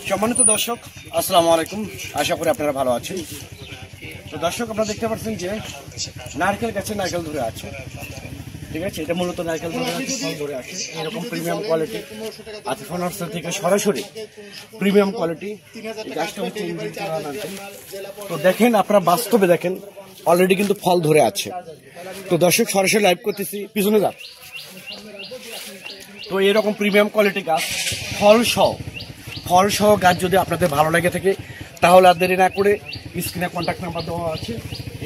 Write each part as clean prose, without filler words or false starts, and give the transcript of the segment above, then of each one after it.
সম্মানিত দর্শক, আসসালামু আলাইকুম। আশা করি আপনারা ভালো আছেন। তো দর্শক, আপনারা দেখতে পাচ্ছেন যে নারকেল গাছে নারকেল ধরে আছে। ঠিক আছে, এটা মূলত নারকেল ধরে আছে। এরকম প্রিমিয়াম কোয়ালিটি আতিফা নার্সারি থেকে সরাসরি প্রিমিয়াম কোয়ালিটি গাছটা হচ্ছে ইন্ডিয়ান কারা নারকেল। তো দেখেন, আপনারা বাস্তবে দেখেন অলরেডি কিন্তু ফল ধরে আছে। তো দর্শক, সরাসরি লাইভ করতেছি, পিছনে যান। তো এরকম প্রিমিয়াম কোয়ালিটি গাছ ফল সহ গাছ যদি আপনাদের ভালো লাগে থাকে তাহলে আর দেরি না করে স্ক্রিনে কন্ট্যাক্ট নাম্বার দেওয়া আছে।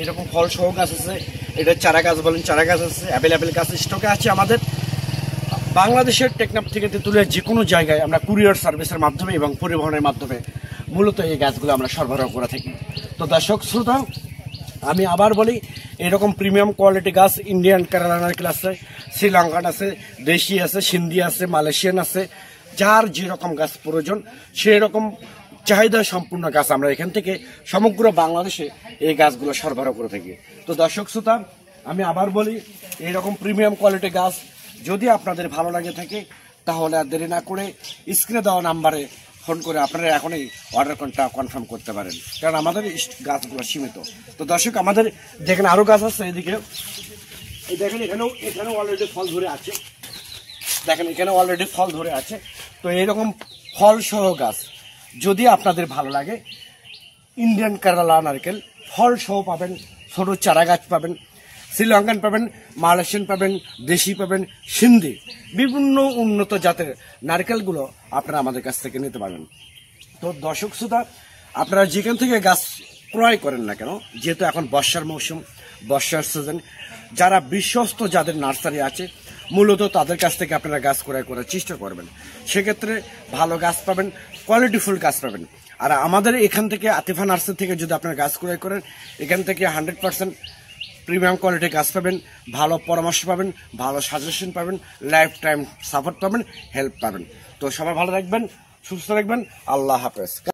এরকম ফল সহ গাছ আছে, এটা চারা গাছ বলেন, চারা গাছ আছে, অ্যাভেলেবেল গাছ স্টকে আছে আমাদের। বাংলাদেশের টেকনাফ থেকে তেঁতুলিয়ার যে কোনো জায়গায় আমরা কুরিয়ার সার্ভিসের মাধ্যমে এবং পরিবহনের মাধ্যমে মূলত এই গাছগুলো আমরা সরবরাহ করে থাকি। তো দর্শক শ্রোতা, আমি আবার বলি, এরকম প্রিমিয়াম কোয়ালিটি গাছ ইন্ডিয়ান কেরালা নারকেল আছে, শ্রীলঙ্কান আছে, দেশি আছে, সিন্ধি আছে, মালয়েশিয়ান আছে। যার যেরকম গাছ প্রয়োজন সেই রকম চাহিদা সম্পূর্ণ গাছ আমরা এখান থেকে সমগ্র বাংলাদেশে এই গাছগুলো সরবরাহ করে থাকি। তো দর্শক শ্রোতা, আমি আবার বলি, এইরকম প্রিমিয়াম কোয়ালিটি গাছ যদি আপনাদের ভালো লাগে থাকে তাহলে আর দেরি না করে স্ক্রিনে দেওয়া নাম্বারে ফোন করে আপনারা এখনই অর্ডার কনফার্ম করতে পারেন, কারণ আমাদের গাছগুলো সীমিত। তো দর্শক, আমাদের দেখেন আরও গাছ আছে এদিকে। এই দেখেন, এখানেও অলরেডি ফল ধরে আছে। দেখেন, এখানে অলরেডি ফল ধরে আছে। তো এইরকম ফল সহ গাছ যদি আপনাদের ভালো লাগে, ইন্ডিয়ান কেরালা নারকেল ফল সহ পাবেন, ছোট চারা গাছ পাবেন, শ্রীলঙ্কান পাবেন, মালয়েশিয়ান পাবেন, দেশি পাবেন, সিন্ধি, বিভিন্ন উন্নত জাতের নারকেলগুলো আপনারা আমাদের কাছ থেকে নিতে পারবেন। তো দর্শক শ্রোতা, আপনারা যেখান থেকে গাছ ক্রয় করেন না কেন, যেহেতু এখন বর্ষার মৌসুম, বর্ষার সিজন, যারা বিশ্বস্ত যাদের নার্সারি আছে মূলত তাদের কাছ থেকে আপনারা গাছ ক্রয় করার চেষ্টা করবেন। সেক্ষেত্রে ভালো গাছ পাবেন, কোয়ালিটিফুল গাছ পাবেন। আর আমাদের এখান থেকে আতিফা নার্সারি থেকে যদি আপনারা গাছ ক্রয় করেন, এখান থেকে 100% প্রিমিয়াম কোয়ালিটির গাছ পাবেন, ভালো পরামর্শ পাবেন, ভালো সাজেশন পাবেন, লাইফ টাইম সাপোর্ট পাবেন, হেল্প পাবেন। তো সবাই ভালো রাখবেন, সুস্থ রাখবেন। আল্লাহ হাফেজ।